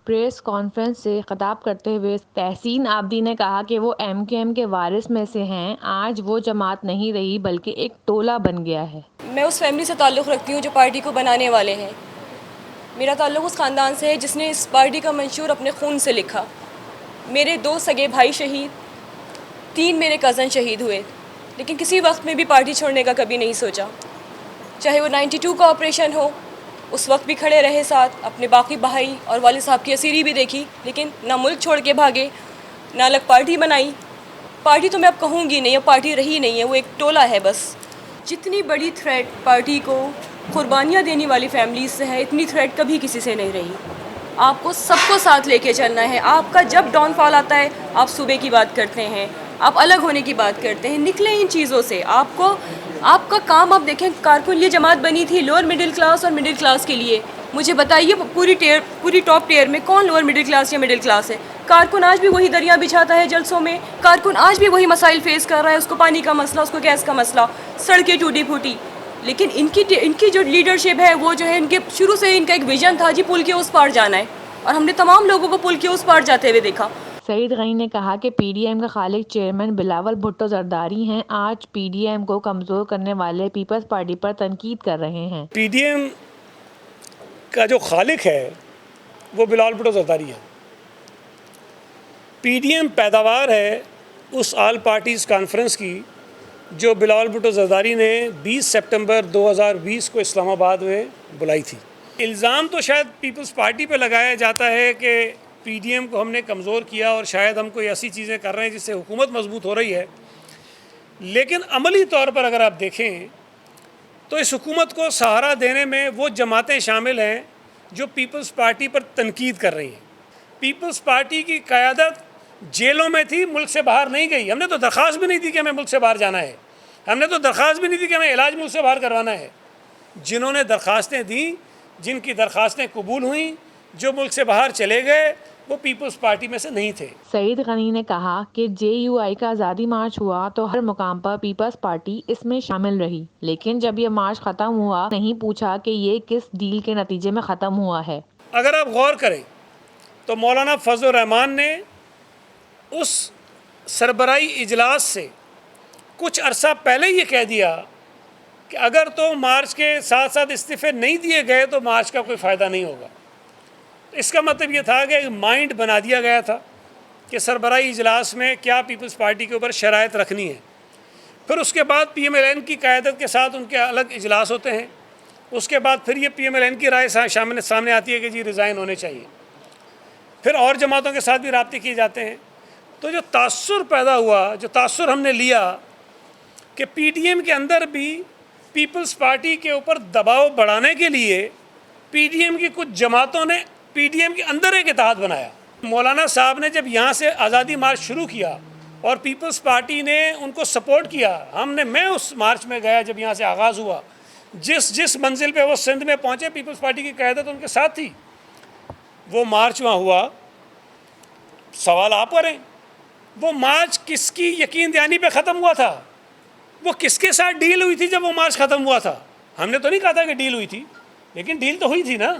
Press conference से खिताब करते हुए तहसीन आबदी ने कहा कि वो एमकेएम के वारिस में से हैं। आज वो जमात नहीं रही बल्कि एक टोला बन गया है। मैं उस फैमिली से ताल्लुक़ रखती हूँ जो पार्टी को बनाने वाले हैं। मेरा ताल्लुक़ उस ख़ानदान से है जिसने इस पार्टी का मंशूर अपने खून से लिखा। मेरे 2 सगे भाई शहीद, 3 मेरे कज़न शहीद हुए, लेकिन किसी वक्त में भी पार्टी छोड़ने का कभी नहीं सोचा। चाहे वो 92 का ऑपरेशन हो, उस वक्त भी खड़े रहे साथ, अपने बाकी भाई और वालिद साहब की असीरी भी देखी, लेकिन ना मुल्क छोड़ के भागे, ना अलग पार्टी बनाई। पार्टी तो मैं अब कहूँगी नहीं, अब पार्टी रही नहीं है, वो एक टोला है बस। जितनी बड़ी थ्रेट पार्टी को कुर्बानियाँ देने वाली फैमिलीज से है, इतनी थ्रेट कभी किसी से नहीं रही। आपको सबको साथ लेके चलना है। आपका जब डाउनफॉल आता है, आप सूबे की बात करते हैं, आप अलग होने की बात करते हैं। निकलें इन चीज़ों से। आपका काम, आप देखें, कारकुन ये जमात बनी थी लोअर मिडिल क्लास और मिडिल क्लास के लिए। मुझे बताइए पूरी टॉप टियर में कौन लोअर मिडिल क्लास या मिडिल क्लास है? कारकुन आज भी वही दरिया बिछाता है जलसों में, कारकुन आज भी वही मसाइल फेस कर रहा है। उसको पानी का मसला, उसको गैस का मसला, सड़कें टूटी फूटी। लेकिन इनकी जो लीडरशिप है, वो जो है, इनके शुरू से इनका एक विजन था जी, पुल के उस पार जाना है, और हमने तमाम लोगों को पुल के उस पार जाते हुए देखा। सईद गनी ने कहा कि पीडीएम का खालिक चेयरमैन बिलावल भुट्टो जरदारी हैं। आज पीडीएम को कमज़ोर करने वाले पीपल्स पार्टी पर तनकीद कर रहे हैं। पीडीएम का जो खालिक है वो बिलावल भुट्टो जरदारी है। पीडीएम पैदावार है उस ऑल पार्टीज़ कॉन्फ्रेंस की जो बिलावल भुट्टो जरदारी ने 20 सितंबर 2020 को इस्लामाबाद में बुलाई थी। इल्ज़ाम तो शायद पीपल्स पार्टी पे लगाया जाता है कि पीडीएम को हमने कमज़ोर किया और शायद हम कोई ऐसी चीज़ें कर रहे हैं जिससे हुकूमत मजबूत हो रही है। लेकिन अमली तौर पर अगर आप देखें तो इस हुकूमत को सहारा देने में वो जमातें शामिल हैं जो पीपल्स पार्टी पर तनकीद कर रही हैं। पीपल्स पार्टी की क़यादत जेलों में थी, मुल्क से बाहर नहीं गई। हमने तो दरख्वास्त भी नहीं दी कि हमें मुल्क से बाहर जाना है। हमने तो दरख्वास्त भी नहीं दी कि हमें इलाज मुल्क से बाहर करवाना है। जिन्होंने दरख्वास्तें दी, जिनकी दरख्वास्तें कबूल हुई, जो मुल्क से बाहर चले गए, वो पीपल्स पार्टी में से नहीं थे। सईद गनी ने कहा कि जेयूआई का आज़ादी मार्च हुआ तो हर मुकाम पर पीपल्स पार्टी इसमें शामिल रही, लेकिन जब ये मार्च ख़त्म हुआ नहीं पूछा कि ये किस डील के नतीजे में ख़त्म हुआ है। अगर आप गौर करें तो मौलाना फजल रहमान ने उस सरबराही इजलास से कुछ अरसा पहले ये कह दिया कि अगर तो मार्च के साथ साथ इस्तीफ़े नहीं दिए गए तो मार्च का कोई फ़ायदा नहीं होगा। इसका मतलब ये था कि माइंड बना दिया गया था कि सरबराही इजलास में क्या पीपल्स पार्टी के ऊपर शराइत रखनी है। फिर उसके बाद पीएमएलएन की क़यादत के साथ उनके अलग इजलास होते हैं। उसके बाद फिर ये पीएमएलएन की राय सामने आती है कि जी रिज़ाइन होने चाहिए। फिर और जमातों के साथ भी राब्ते किए जाते हैं। तो जो तासुर पैदा हुआ, जो तासुर हमने लिया कि पीडीएम के अंदर भी पीपल्स पार्टी के ऊपर दबाव बढ़ाने के लिए पीडीएम की कुछ जमातों ने पीडीएम के अंदर एक इत्तेहाद बनाया। मौलाना साहब ने जब यहाँ से आज़ादी मार्च शुरू किया और पीपल्स पार्टी ने उनको सपोर्ट किया, मैं उस मार्च में गया जब यहाँ से आगाज़ हुआ। जिस मंजिल पे वो सिंध में पहुँचे, पीपल्स पार्टी की क़यादत उनके साथ थी। वो मार्च वहाँ हुआ। सवाल आप पर हैं, वो मार्च किसकी यकीन दहानी पे ख़त्म हुआ था? वो किसके साथ डील हुई थी जब वो मार्च ख़त्म हुआ था? हमने तो नहीं कहा था कि डील हुई थी, लेकिन डील तो हुई थी ना।